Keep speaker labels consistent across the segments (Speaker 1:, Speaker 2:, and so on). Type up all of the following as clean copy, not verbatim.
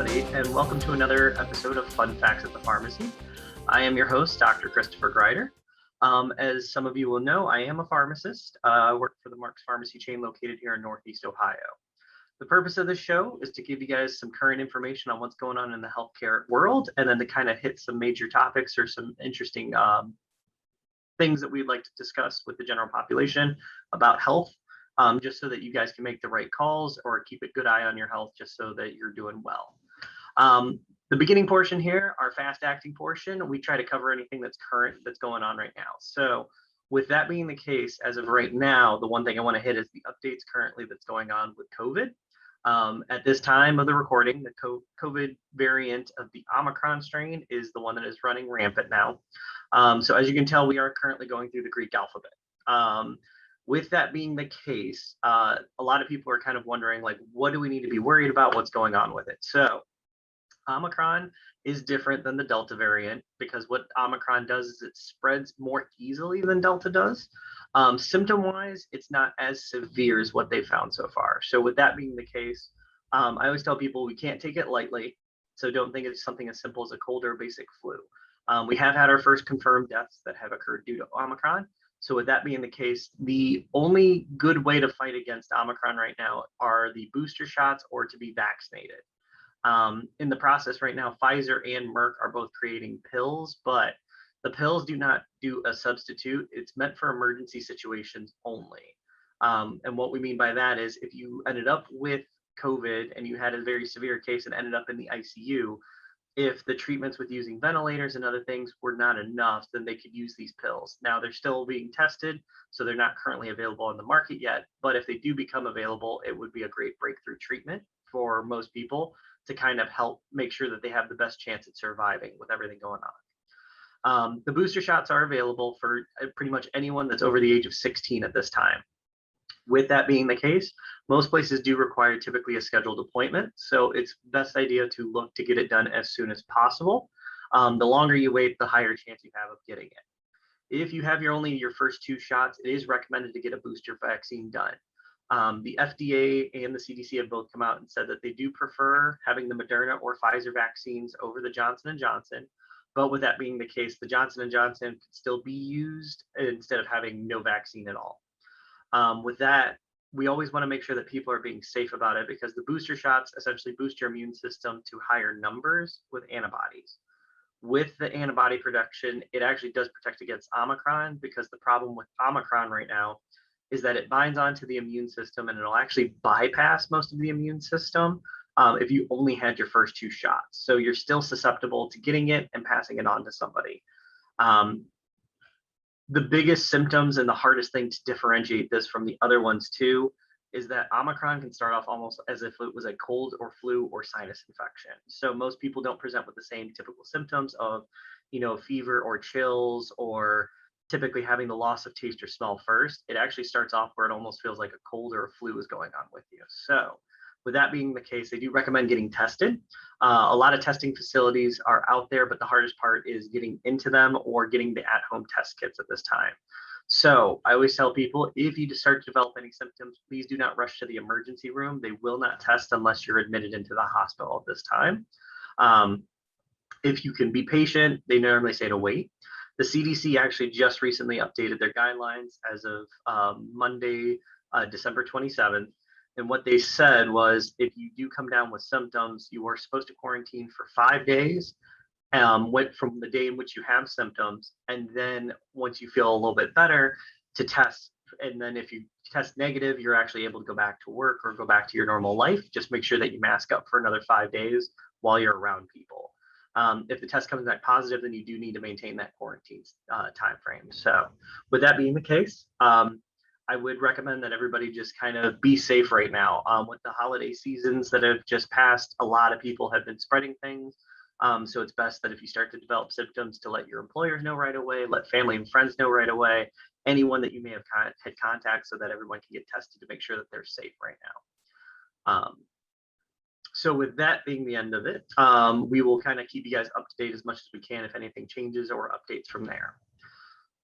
Speaker 1: everybody, and welcome to another episode of Fun Facts at the Pharmacy. I am your host, Dr. Christopher Grider. As some of you will know, I am a pharmacist. I work for the Mark's Pharmacy chain located here in Northeast Ohio. The purpose of this show is to give you guys some current information on what's going on in the healthcare world, and then to kind of hit some major topics or some interesting things that we'd like to discuss with the general population about health. Just so that you guys can make the right calls or keep a good eye on your health just so that you're doing well. The beginning portion here, our fast acting portion, we try to cover anything that's current that's going on right now. So with that being the case, as of right now, the one thing I want to hit is the updates currently that's going on with COVID. At this time of the recording, the COVID variant of the Omicron strain is the one that is running rampant now. So as you can tell, we are currently going through the Greek alphabet. With that being the case, a lot of people are kind of wondering, like, what do we need to be worried about? What's going on with it? So Omicron is different than the Delta variant because what Omicron does is it spreads more easily than Delta does. Symptom-wise, it's not as severe as what they've found so far. So with that being the case, I always tell people we can't take it lightly. So don't think it's something as simple as a cold or a basic flu. We have had our first confirmed deaths that have occurred due to Omicron. So with that being the case, the only good way to fight against Omicron right now are the booster shots or to be vaccinated. In the process right now, Pfizer and Merck are both creating pills, but the pills do not do a substitute. It's meant for emergency situations only. And what we mean by that is if you ended up with COVID and you had a very severe case and ended up in the ICU, if the treatments with using ventilators and other things were not enough, then they could use these pills. Now they're still being tested, so they're not currently available on the market yet. But if they do become available, it would be a great breakthrough treatment for most people to kind of help make sure that they have the best chance at surviving with everything going on. The booster shots are available for pretty much anyone that's over the age of 16 at this time. With that being the case, most places do require typically a scheduled appointment. So it's best idea to look to get it done as soon as possible. The longer you wait, the higher chance you have of getting it. If you have only your first 2 shots, it is recommended to get a booster vaccine done. The FDA and the CDC have both come out and said that they do prefer having the Moderna or Pfizer vaccines over the Johnson & Johnson. But with that being the case, the Johnson & Johnson could still be used instead of having no vaccine at all. With that, we always want to make sure that people are being safe about it because the booster shots essentially boost your immune system to higher numbers with antibodies. With the antibody production, it actually does protect against Omicron because the problem with Omicron right now is that it binds onto the immune system and it'll actually bypass most of the immune system if you only had your first 2 shots. So you're still susceptible to getting it and passing it on to somebody. The biggest symptoms and the hardest thing to differentiate this from the other ones too is that Omicron can start off almost as if it was a cold or flu or sinus infection. So most people don't present with the same typical symptoms of, fever or chills or typically having the loss of taste or smell first. It actually starts off where it almost feels like a cold or a flu is going on with you. So with that being the case, they do recommend getting tested. A lot of testing facilities are out there, but the hardest part is getting into them or getting the at-home test kits at this time. So I always tell people, if you start to develop any symptoms, please do not rush to the emergency room. They will not test unless you're admitted into the hospital at this time. If you can be patient, they normally say to wait. The CDC actually just recently updated their guidelines as of Monday, December 27th. And what they said was, if you do come down with symptoms, you are supposed to quarantine for 5 days, went from the day in which you have symptoms. And then once you feel a little bit better, to test. And then if you test negative, you're actually able to go back to work or go back to your normal life. Just make sure that you mask up for another 5 days while you're around people. If the test comes back positive, then you do need to maintain that quarantine time frame. So with that being the case, I would recommend that everybody just kind of be safe right now. With the holiday seasons that have just passed, a lot of people have been spreading things. So it's best that if you start to develop symptoms to let your employers know right away, let family and friends know right away, anyone that you may have had contact so that everyone can get tested to make sure that they're safe right now. So with that being the end of it, we will kind of keep you guys up to date as much as we can if anything changes or updates from there.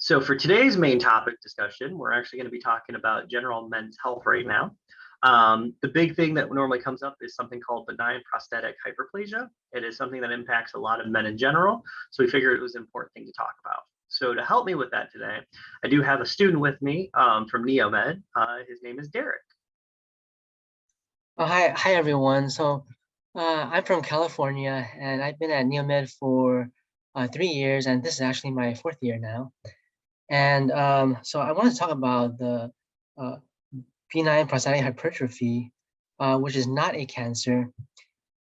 Speaker 1: So for today's main topic discussion, we're actually going to be talking about general men's health right now. The big thing that normally comes up is something called benign prostatic hyperplasia. It is something that impacts a lot of men in general. So we figured it was an important thing to talk about. So to help me with that today, I do have a student with me from NEOMED. His name is Darrick.
Speaker 2: Hi everyone. I'm from California, and I've been at NEOMED for 3 years, and this is actually my fourth year now. And so I want to talk about the uh, benign prostatic hypertrophy, which is not a cancer.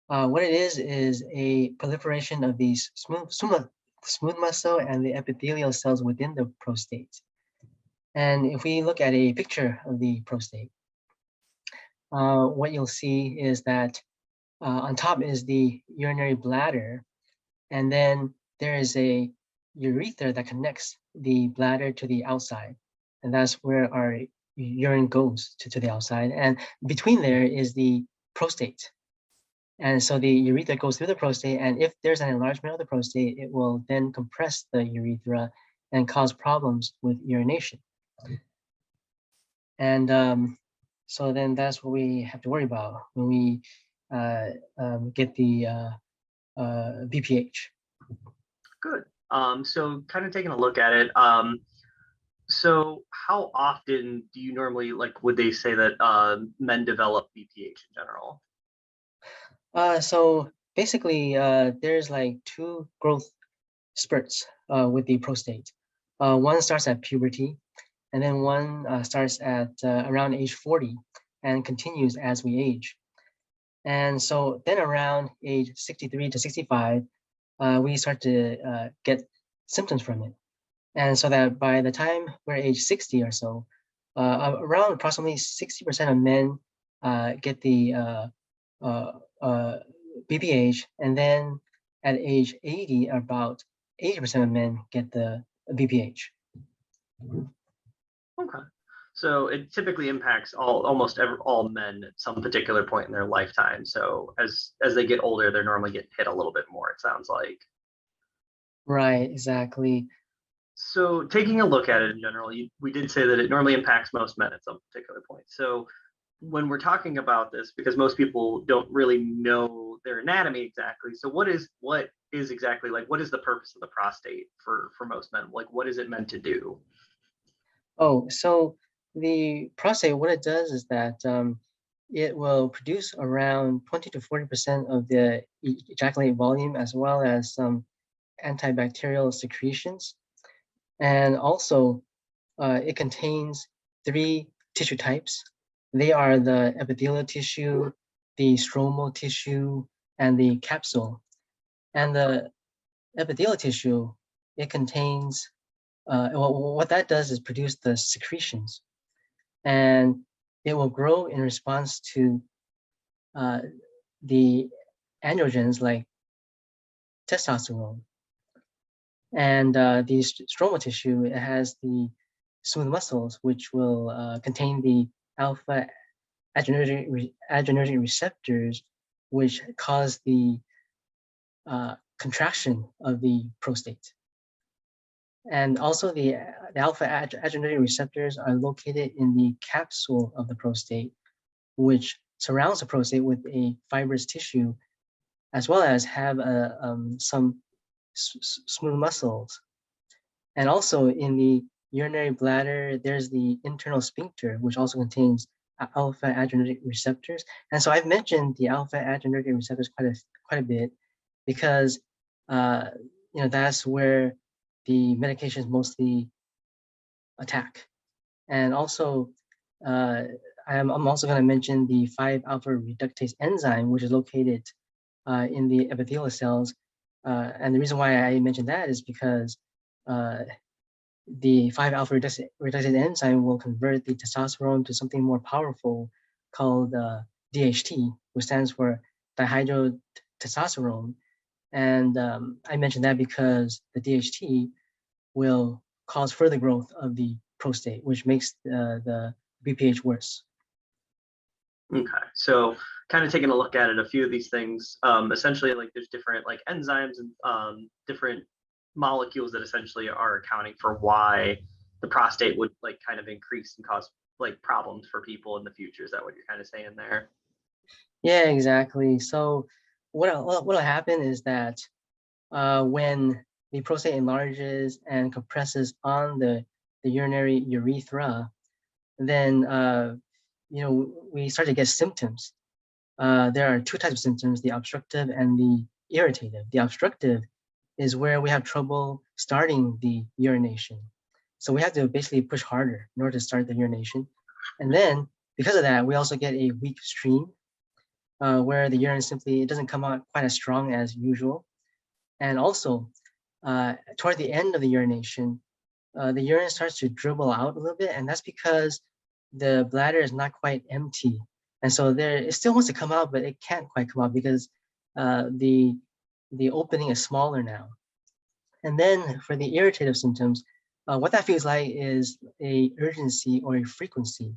Speaker 2: What it is a proliferation of these smooth muscle and the epithelial cells within the prostate. And if we look at a picture of the prostate, what you'll see is that on top is the urinary bladder, and then there is a urethra that connects the bladder to the outside, and that's where our urine goes to the outside. And between there is the prostate. And so the urethra goes through the prostate, and if there's an enlargement of the prostate, it will then compress the urethra and cause problems with urination. And so then that's what we have to worry about when we get the BPH.
Speaker 1: Good. So kind of taking a look at it. So how often do you normally, like, would they say that men develop BPH in general?
Speaker 2: So basically, there's like two growth spurts with the prostate. One starts at puberty, and then one starts at around age 40 and continues as we age. And so then around age 63 to 65, we start to get symptoms from it. And so that by the time we're age 60 or so, around approximately 60% of men get the uh, uh, BPH, and then at age 80, about 80% of men get the BPH.
Speaker 1: Okay. So it typically impacts all men at some particular point in their lifetime. So as they get older, they're normally getting hit a little bit more, it sounds like.
Speaker 2: Right, exactly.
Speaker 1: So taking a look at it in general, we did say that it normally impacts most men at some particular point. So when we're talking about this, because most people don't really know their anatomy exactly, so what is exactly, like, what is the purpose of the prostate for most men? Like, what is it meant to do?
Speaker 2: Oh, so the prostate, what it does is that it will produce around 20 to 40% of the ejaculate volume, as well as some antibacterial secretions. And also, it contains three tissue types. They are the epithelial tissue, the stromal tissue, and the capsule. And the epithelial tissue, it contains, what that does is produce the secretions, and it will grow in response to uh, the androgens like testosterone. And the stromal tissue, it has the smooth muscles, which will contain the alpha adrenergic receptors, which cause the contraction of the prostate. And also the alpha adrenergic receptors are located in the capsule of the prostate, which surrounds the prostate with a fibrous tissue, as well as have some smooth muscles. And also in the urinary bladder, there's the internal sphincter, which also contains alpha adrenergic receptors. And so I've mentioned the alpha adrenergic receptors quite a bit because uh, that's where the medications mostly attack. And also, I'm also going to mention the 5-alpha reductase enzyme, which is located in the epithelial cells. And the reason why I mentioned that is because the 5-alpha reductase enzyme will convert the testosterone to something more powerful called DHT, which stands for dihydrotestosterone. And I mentioned that because the DHT will cause further growth of the prostate, which makes the BPH worse.
Speaker 1: Okay, so kind of taking a look at it, a few of these things, essentially, like, there's different, like, enzymes and different molecules that essentially are accounting for why the prostate would, like, kind of increase and cause like problems for people in the future. Is that what you're kind of saying there?
Speaker 2: Yeah, exactly. So what'll happen is that when the prostate enlarges and compresses on the urinary urethra, then we start to get symptoms. There are two types of symptoms: the obstructive and the irritative. The obstructive is where we have trouble starting the urination. So we have to basically push harder in order to start the urination. And then because of that, we also get a weak stream where the urine simply, it doesn't come out quite as strong as usual. And also toward the end of the urination, the urine starts to dribble out a little bit, and that's because the bladder is not quite empty. And so it still wants to come out, but it can't quite come out because the opening is smaller now. And then for the irritative symptoms, what that feels like is a urgency or a frequency.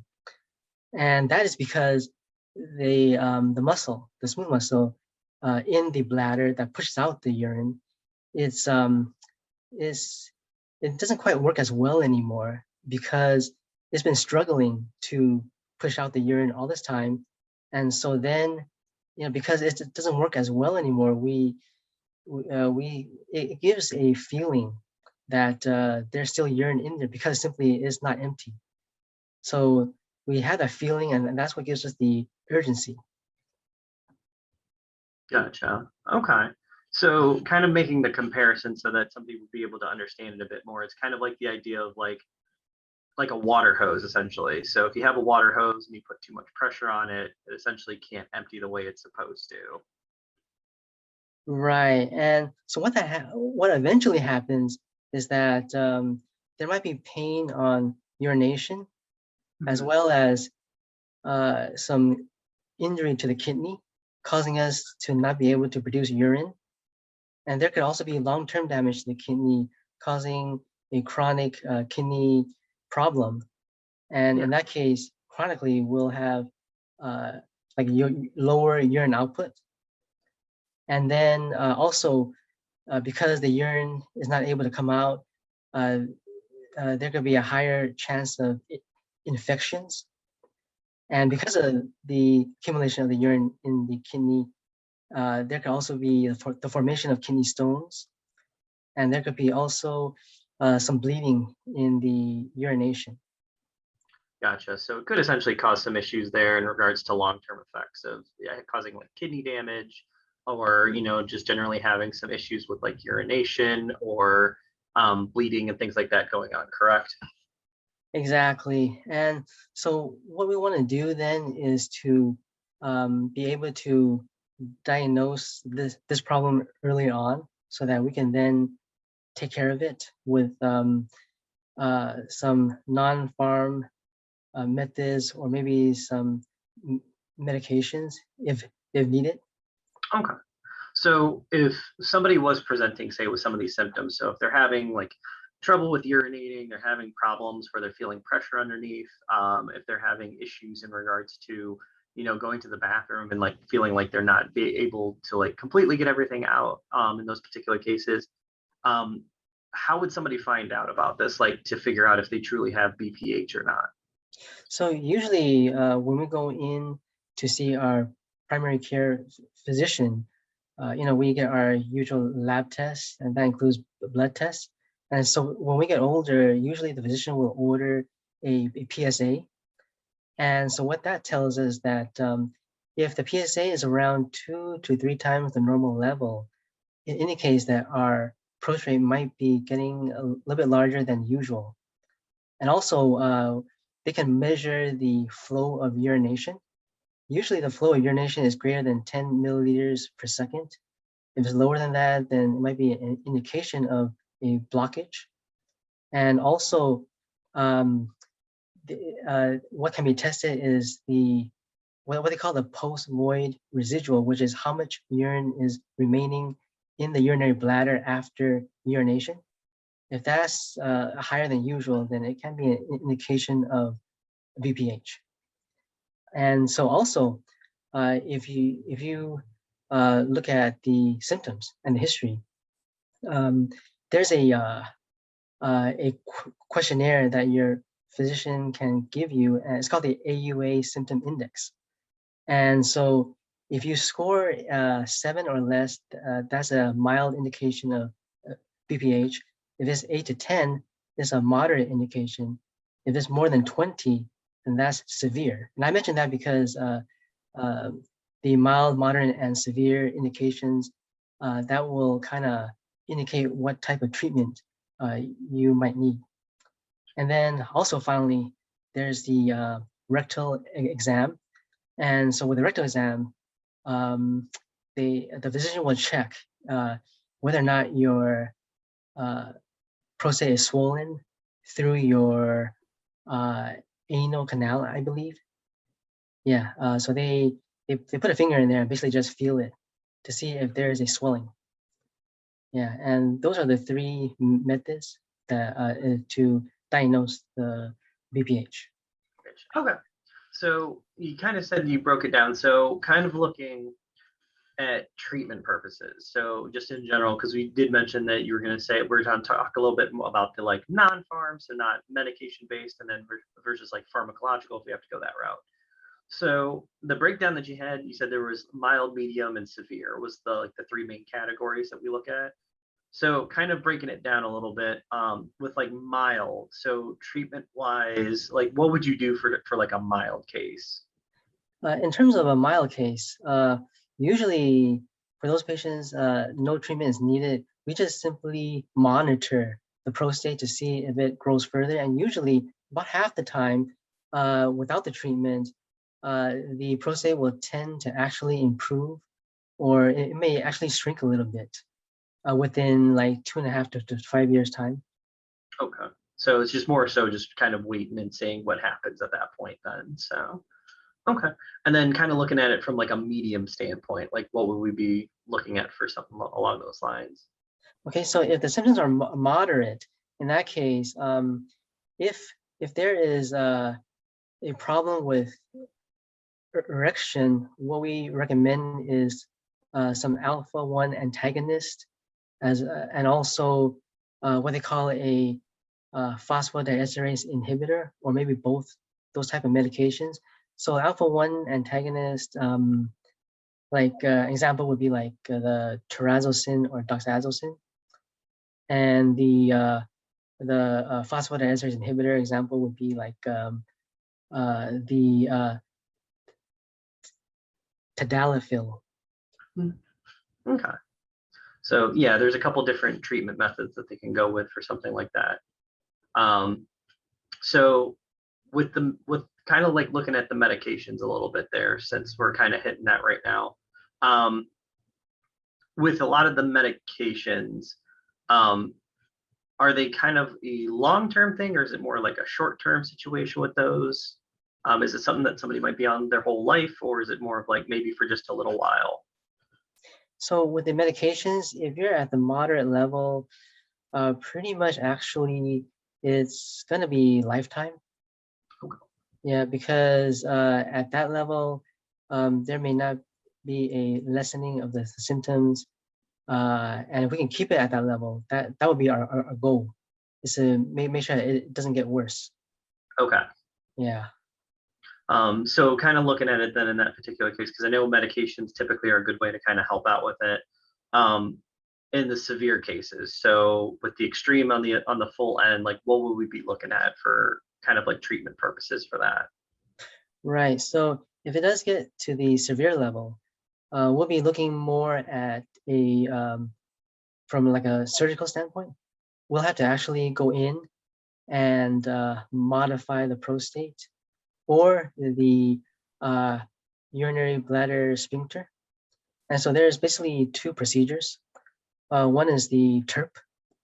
Speaker 2: And that is because the muscle, the smooth muscle in the bladder that pushes out the urine, it's is it doesn't quite work as well anymore because it's been struggling to push out the urine all this time. And so then, because it doesn't work as well anymore, it gives a feeling that there's still urine in there because simply it's not empty. So we have that feeling, and that's what gives us the urgency.
Speaker 1: Gotcha. Okay. So kind of making the comparison so that somebody would be able to understand it a bit more. It's kind of like the idea of like a water hose essentially. So if you have a water hose and you put too much pressure on it, it essentially can't empty the way it's supposed to.
Speaker 2: Right. And so what eventually happens is that there might be pain on urination as
Speaker 1: Mhm.
Speaker 2: well as some injury to the kidney, causing us to not be able to produce urine. And there could also be long-term damage to the kidney, causing a chronic kidney problem. And
Speaker 1: Yeah.
Speaker 2: in that case, chronically, we'll have uh, like lower urine output. And then also, because the urine is not able to come out, uh, there could be a higher chance of infections. And because of the accumulation of the urine in the kidney, there could also be the formation of kidney stones, and there could be also some bleeding in the urination.
Speaker 1: Gotcha. So it could essentially cause some issues there in regards to long-term effects of, yeah, causing like kidney damage, or just generally having some issues with like urination or bleeding and things like that going on. Correct?
Speaker 2: Exactly. And so what we want to do then is to be able to diagnose this problem early on so that we can then take care of it with some non-farm methods or maybe some medications if needed.
Speaker 1: Okay. So if somebody was presenting, say, with some of these symptoms, so if they're having like trouble with urinating, they're having problems where they're feeling pressure underneath, if they're having issues in regards to, going to the bathroom and like feeling like they're not be able to like completely get everything out, in those particular cases, um, how would somebody find out about this, like to figure out if they truly have BPH or not?
Speaker 2: So usually when we go in to see our primary care physician, we get our usual lab tests, and that includes blood tests. And so when we get older, usually the physician will order a PSA. And so what that tells us that if the PSA is around 2 to 3 times the normal level, it indicates that our prostate might be getting a little bit larger than usual. And also, they can measure the flow of urination. Usually the flow of urination is greater than 10 milliliters per second. If it's lower than that, then it might be an indication of a blockage. And also, um, what can be tested is what they call the post-void residual, which is how much urine is remaining in the urinary bladder after urination. If that's higher than usual, then it can be an indication of BPH. And so also, if you look at the symptoms and the history, um, there's a questionnaire that your physician can give you, and it's called the AUA symptom index. And so if you score 7 or less, that's a mild indication of BPH. If it's 8 to 10, it's a moderate indication. If it's more than 20, then that's severe. And I mentioned that because the mild, moderate, and severe indications, that will kind of indicate what type of treatment you might need. And then also finally, there's the rectal exam. And so with the rectal exam, the physician will check whether or not your prostate is swollen through your anal canal, I believe. Yeah, so they put a finger in there and basically just feel it to see if there is a swelling. Yeah, and those are the 3 methods that to diagnose the BPH.
Speaker 1: Okay. So you kind of said you broke it down. So kind of looking at treatment purposes. So just in general, because we did mention that you were going to say we're going to talk a little bit more about the like non-pharm, so not medication based, and then versus like pharmacological if we have to go that route. So the breakdown that you had, you said there was mild, medium, and severe was the 3 main categories that we look at. So kind of breaking it down a little bit with like mild. So treatment wise, like what would you do for like a mild case?
Speaker 2: In terms of a mild case, usually for those patients, no treatment is needed. We just simply monitor the prostate to see if it grows further. And usually about half the time, without the treatment, the prostate will tend to actually improve, or it may actually shrink a little bit within like 2.5 to 5 years time.
Speaker 1: Okay. So it's just more so just kind of waiting and seeing what happens at that point then. So, okay. And then kind of looking at it from like a medium standpoint, like what would we be looking at for something along those lines?
Speaker 2: Okay, so if the symptoms are moderate, in that case, if there is a problem with erection, what we recommend is some alpha-1 antagonist, and also what they call a phosphodiesterase inhibitor, or maybe both those type of medications. So alpha-1 antagonist, example would be like the terazosin or doxazosin, and the phosphodiesterase inhibitor example would be like the tadalafil.
Speaker 1: Okay. So yeah, there's a couple different treatment methods that they can go with for something like that. So with kind of like looking at the medications a little bit there, since we're kind of hitting that right now, with a lot of the medications, are they kind of a long-term thing, or is it more like a short-term situation with those? Is it something that somebody might be on their whole life, or is it more of like maybe for just a little while?
Speaker 2: So with the medications, if you're at the moderate level, pretty much actually it's gonna be lifetime.
Speaker 1: Okay.
Speaker 2: Yeah, because at that level, there may not be a lessening of the symptoms, and if we can keep it at that level, that would be our goal, is to make sure it doesn't get worse.
Speaker 1: Okay.
Speaker 2: Yeah.
Speaker 1: So kind of looking at it then in that particular case, because I know medications typically are a good way to kind of help out with it in the severe cases. So with the extreme on the full end, like what would we be looking at for kind of like treatment purposes for that?
Speaker 2: Right. So if it does get to the severe level, we'll be looking more at a from like a surgical standpoint. We'll have to actually go in and modify the prostate or the urinary bladder sphincter. And so there's basically 2 procedures. One is the TURP.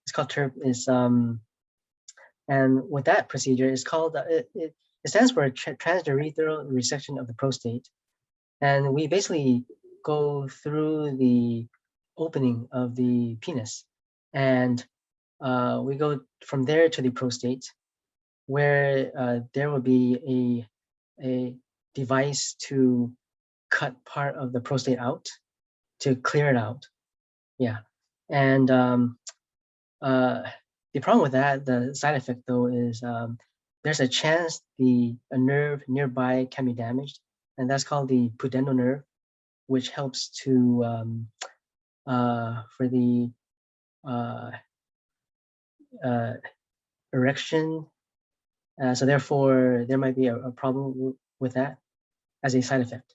Speaker 2: It's called TURP. And with that procedure, it's called it stands for transurethral resection of the prostate. And we basically go through the opening of the penis, and we go from there to the prostate, where there will be a device to cut part of the prostate out to clear it out. Yeah, and the problem with that, the side effect though, is there's a chance a nerve nearby can be damaged, and that's called the pudendal nerve, which helps to for the uh, uh, erection. So therefore, there might be a problem with that as a side effect.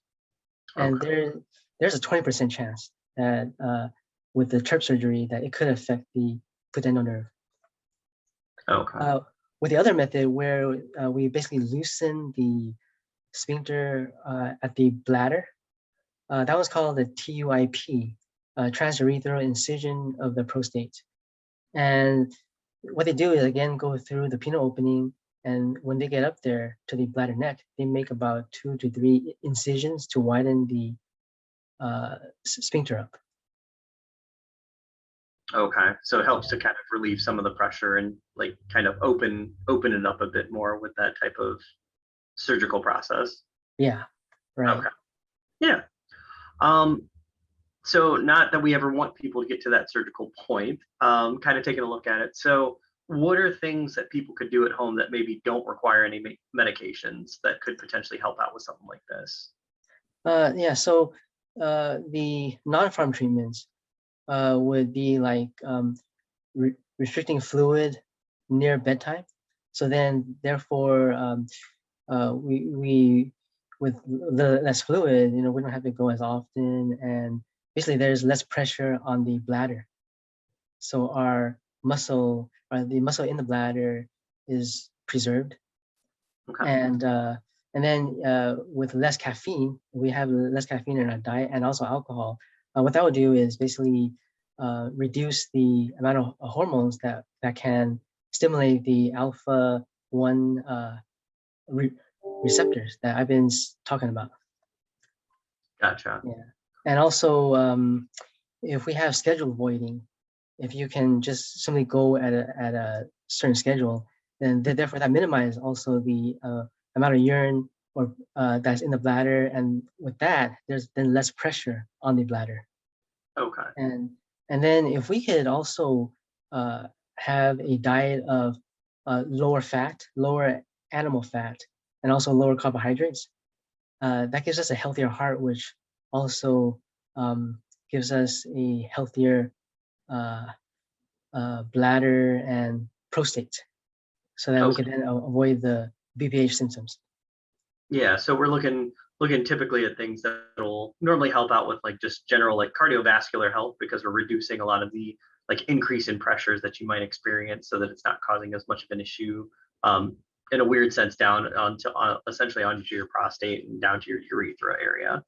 Speaker 2: And
Speaker 1: Okay.
Speaker 2: there's a 20% chance that with the TURP surgery that it could affect the pudendal nerve.
Speaker 1: Okay.
Speaker 2: With the other method where we basically loosen the sphincter at the bladder, that was called the TUIP, transurethral incision of the prostate. And what they do is again go through the penile opening, and when they get up there to the bladder neck, they make about 2 to 3 incisions to widen the sphincter up.
Speaker 1: Okay. So it helps to kind of relieve some of the pressure and like kind of open it up a bit more with that type of surgical process.
Speaker 2: Yeah, right.
Speaker 1: Okay. Yeah. Um, so not that we ever want people to get to that surgical point, kind of taking a look at it. So what are things that people could do at home that maybe don't require any medications that could potentially help out with something like this?
Speaker 2: Yeah, so the non-pharm treatments would be like restricting fluid near bedtime. So then, therefore, we with the less fluid, we don't have to go as often, and basically there's less pressure on the bladder. So our muscle, or the muscle in the bladder, is preserved,
Speaker 1: Okay.
Speaker 2: and then with less caffeine, we have less caffeine in our diet and also alcohol. What that would do is basically reduce the amount of hormones that can stimulate the alpha 1 receptors that I've been talking about.
Speaker 1: Gotcha.
Speaker 2: Yeah, and also if we have schedule voiding, if you can just simply go at a certain schedule, then therefore that minimizes also the amount of urine or that's in the bladder, and with that, there's then less pressure on the bladder.
Speaker 1: Okay.
Speaker 2: And then if we could also have a diet of lower fat, lower animal fat, and also lower carbohydrates, that gives us a healthier heart, which also gives us a healthier uh, bladder and prostate, so that we
Speaker 1: Okay.
Speaker 2: can then avoid the BPH symptoms.
Speaker 1: Yeah. So we're looking typically at things that'll normally help out with like just general like cardiovascular health because we're reducing a lot of the like increase in pressures that you might experience so that it's not causing as much of an issue um, in a weird sense down onto essentially onto your prostate and down to your urethra area.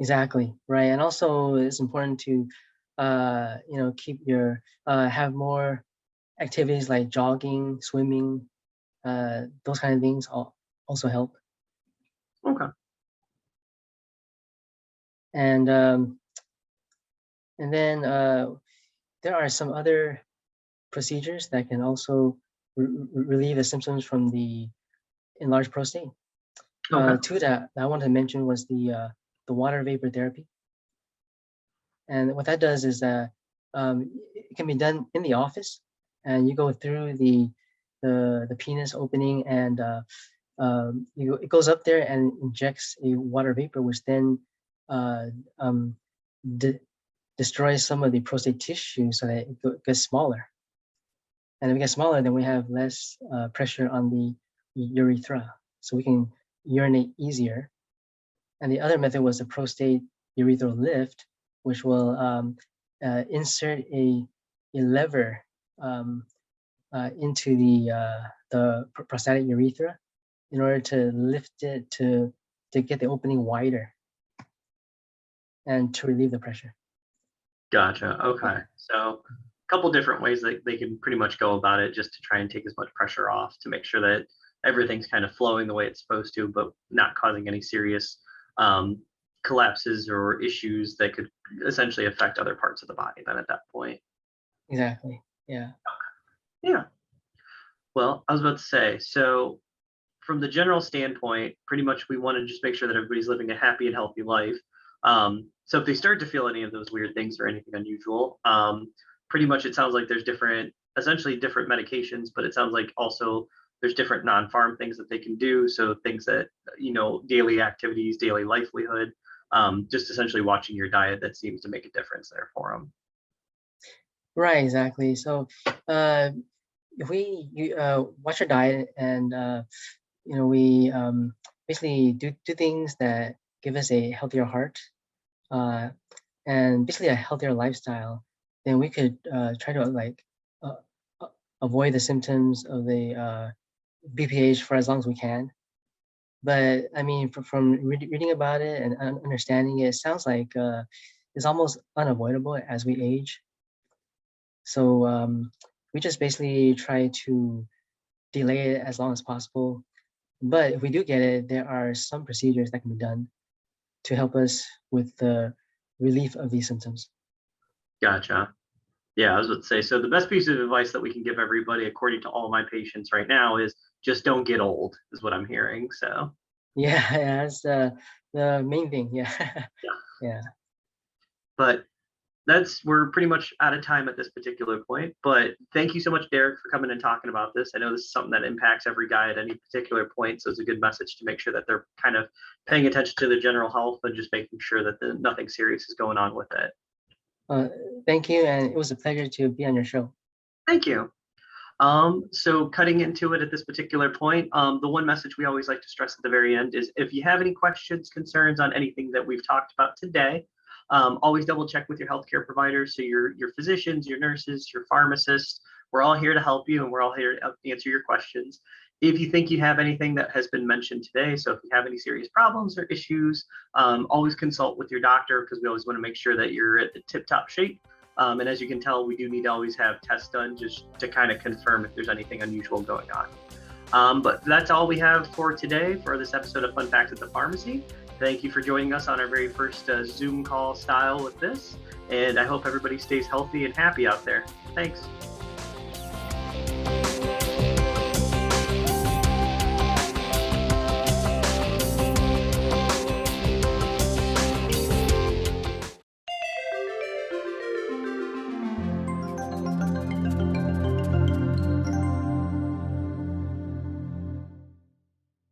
Speaker 2: Exactly, right. And also it's important to keep your have more activities like jogging, swimming, those kind of things also help.
Speaker 1: Okay.
Speaker 2: And and then there are some other procedures that can also relieve the symptoms from the enlarged prostate.
Speaker 1: Okay.
Speaker 2: Two that I wanted to mention was the water vapor therapy. And what that does is that it can be done in the office, and you go through the penis opening, and it goes up there and injects a water vapor, which then uh, um, de- destroys some of the prostate tissue so that it gets smaller. And if it gets smaller, then we have less pressure on the urethra, so we can urinate easier. And the other method was the prostate urethral lift, which will insert a lever um, into the prostatic urethra in order to lift it to get the opening wider and to relieve the pressure.
Speaker 1: Gotcha. Okay. So a couple different ways that they can pretty much go about it just to try and take as much pressure off to make sure that everything's kind of flowing the way it's supposed to, but not causing any serious um, collapses or issues that could essentially affect other parts of the body then at that point.
Speaker 2: Exactly. Yeah.
Speaker 1: Yeah. Well, I was about to say, so from the general standpoint, pretty much we want to just make sure that everybody's living a happy and healthy life. So if they start to feel any of those weird things or anything unusual, pretty much it sounds like there's essentially different medications, but it sounds like also There's different non-farm things that they can do. So things that, daily activities, daily livelihood, just essentially watching your diet, that seems to make a difference there for them.
Speaker 2: Right, exactly. So if we watch our diet and we basically do things that give us a healthier heart uh, and basically a healthier lifestyle, then we could try to uh, uh, avoid the symptoms of the BPH for as long as we can. But I mean, from reading about it and understanding it, it sounds like it's almost unavoidable as we age. So we just basically try to delay it as long as possible. But if we do get it, there are some procedures that can be done to help us with the relief of these symptoms.
Speaker 1: Gotcha. Yeah, I was about to say, so the best piece of advice that we can give everybody, according to all my patients right now, is just don't get old, is what I'm hearing. So
Speaker 2: Yeah, yeah, that's the main thing. Yeah,
Speaker 1: yeah,
Speaker 2: yeah.
Speaker 1: but we're pretty much out of time at this particular point. But thank you so much, Darrick, for coming and talking about this. I know this is something that impacts every guy at any particular point, so it's a good message to make sure that they're kind of paying attention to their general health and just making sure that nothing serious is going on with it.
Speaker 2: Uh, Thank you, and it was a pleasure to be on your show.
Speaker 1: Thank you. So cutting into it at this particular point, the one message we always like to stress at the very end is if you have any questions, concerns on anything that we've talked about today, always double check with your healthcare providers. So your physicians, your nurses, your pharmacists, we're all here to help you and we're all here to answer your questions. If you think you have anything that has been mentioned today, so if you have any serious problems or issues, always consult with your doctor because we always want to make sure that you're at the tip-top shape. And as you can tell, we do need to always have tests done just to kind of confirm if there's anything unusual going on. But that's all we have for today for this episode of Fun Facts at the Pharmacy. Thank you for joining us on our very first Zoom call style with this. And I hope everybody stays healthy and happy out there. Thanks.